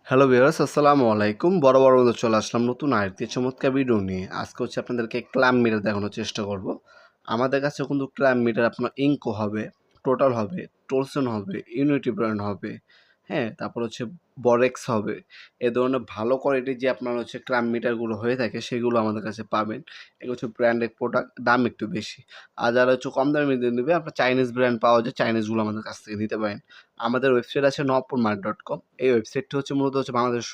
Hello viewers, আসসালামু আলাইকুম। বড় মতো চলে আসলাম নতুন আরেকটি চমৎকার ভিডিও নিয়ে। আজকে আপনাদেরকে ক্ল্যাম মিটার দেখানোর চেষ্টা করব। আমাদের কাছে কিন্তু ক্ল্যাম মিটার আপনার ইনকো হবে, টোটাল হবে, টোলসন হবে, ইউনিটি ব্র্যান্ড হবে, হ্যাঁ? তারপর বরেক্স হবে। এ ধরনের ভালো কোয়ালিটির যে আপনার ক্ল্যাম মিটারগুলো হয়ে থাকে সেগুলো আমাদের কাছে পাবেন। এগুলো ব্র্যান্ডেড প্রোডাক্ট, দাম একটু বেশি। আর যারা কম দামের মধ্যে নেবে আপনার চাইনিজ ব্র্যান্ড পাওয়া যায়, চাইনিজগুলো আমাদের কাছ থেকে নিতে পারেন। আমাদের ওয়েবসাইট আছে নওয়াবপুরমার্ট.com। এই ওয়েবসাইটটি মূলত বাংলাদেশের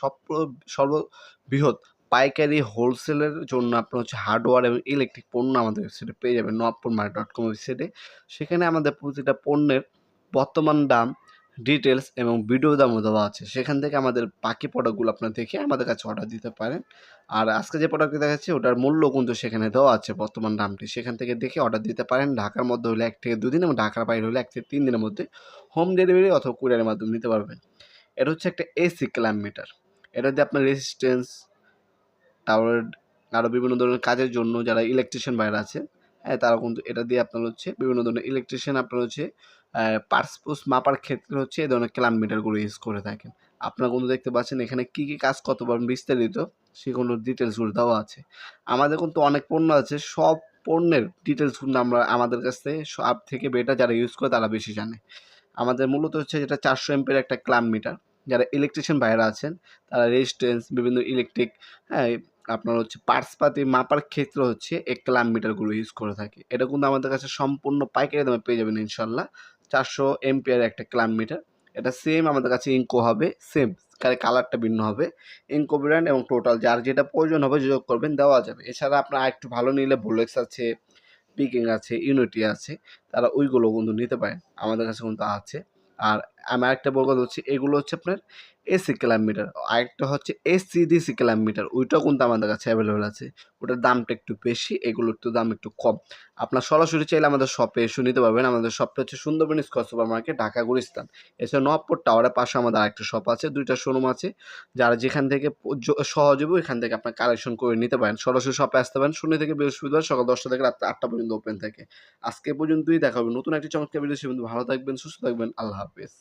সর্ববৃহৎ পাইকারি হোলসেলের জন্য আপনার হার্ডওয়্যার এবং ইলেকট্রিক পণ্য আমাদের ওয়েবসাইটে পেয়ে যাবেন নওয়াবপুরমার্ট.com ওয়েবসাইটে। সেখানে আমাদের প্রতিটা পণ্যের বর্তমান দাম, ডিটেইলস এবং ভিডিও দামও দেওয়া আছে। সেখান থেকে আমাদের বাকি প্রোডাক্টগুলো আপনারা দেখে আমাদের কাছে অর্ডার দিতে পারেন। আর আজকে যে প্রোডাক্টটি দেখাচ্ছি ওটার মূল্য কিন্তু সেখানে দেওয়া আছে বর্তমান দামটি। সেখান থেকে দেখে অর্ডার দিতে পারেন। ঢাকার মধ্যে হলে ১ থেকে ২ দিন এবং ঢাকার বাইরে হলে ১ থেকে ৩ দিনের মধ্যে হোম ডেলিভারি অথবা কুরিয়ারের মাধ্যমে নিতে পারবেন। এটা একটা এসি ক্ল্যাম্প মিটার। এটা দিয়ে আপনার রেজিস্ট্যান্স, তারপরে আরও বিভিন্ন ধরনের কাজের জন্য যারা ইলেকট্রিশিয়ান ভাইরা আছে, হ্যাঁ, তারা কিন্তু এটা দিয়ে আপনার বিভিন্ন ধরনের ইলেকট্রিশিয়ান আপনার পার্টস পুস মাপার ক্ষেত্রে এই ধরনের ক্ল্যাম্প মিটারগুলো ইউজ করে থাকেন। আপনারা কিন্তু দেখতে পাচ্ছেন এখানে কী কাজ কত পারবেন বিস্তারিত সেগুলো ডিটেলসগুলো দেওয়া আছে। আমাদের কিন্তু অনেক পণ্য আছে, সব পণ্যের ডিটেলস কিন্তু আমরা আমাদের কাছ থেকে সব থেকে বেটার যারা ইউজ করে তারা বেশি জানে। আমাদের মূলত যেটা 400 এমপির একটা ক্ল্যাম্প মিটার। যারা ইলেকট্রিশিয়ান ভাইরা আছেন তারা রেজিস্ট্যান্স, বিভিন্ন ইলেকট্রিক, হ্যাঁ, আপনার পার্টস পাতি মাপার ক্ষেত্রে এই ক্ল্যাম্প মিটারগুলো ইউজ করে থাকে। এটা কিন্তু আমাদের কাছে সম্পূর্ণ পাইকারি দামে পেয়ে যাবেন ইনশাল্লাহ। 400 এমপিয়ার একটা ক্ল্যাম্প মিটার। এটা সেম আমাদের কাছে ইনকো হবে, সেম খালি কালারটা ভিন্ন হবে। ইনকো ব্র্যান্ড এবং টোটাল যার যেটা প্রয়োজন হবে যোগ করবেন, দেওয়া যাবে। এছাড়া আপনার আরেকটু ভালো নিলে ভোলেক্স আছে, পিকিং আছে, ইউনিটি আছে, তারা ওইগুলো কিন্তু নিতে পারেন। আমাদের কাছে কিন্তু আছে। আর আমি আরেকটা বড় কথা এগুলো আপনার এসি ক্ল্যাম্প মিটার। আরেকটা এসিডিসি ক্ল্যাম্প মিটার। ওইটাও কিন্তু আমাদের কাছে অ্যাভেলেবল আছে। ওটার দামটা একটু বেশি, এগুলোর একটু দাম একটু কম। আপনার সরাসরি চাইলে আমাদের শপে এসে নিতে পারবেন। আমাদের শপটা Sundarban square super market, Dhaka Gulistan. এছাড়া নওয়াবপুর টাওয়ারের পাশে আমাদের আরেকটা শপ আছে, ২ টা শোরুম আছে। যারা যেখান থেকে সহজ হবে ওইখান থেকে আপনার কালেকশন করে নিতে পারেন। সরাসরি শপে আসতে পারেন। শনি থেকে বৃহস্পতিবার সকাল ১০টা থেকে রাত ৮টা পর্যন্ত ওপেন থাকে। আজকে এ পর্যন্তই, দেখা হবে নতুন একটি চমৎকার ভিডিও। সে পর্যন্ত ভালো থাকবেন, সুস্থ থাকবেন। আল্লাহ হাফেজ।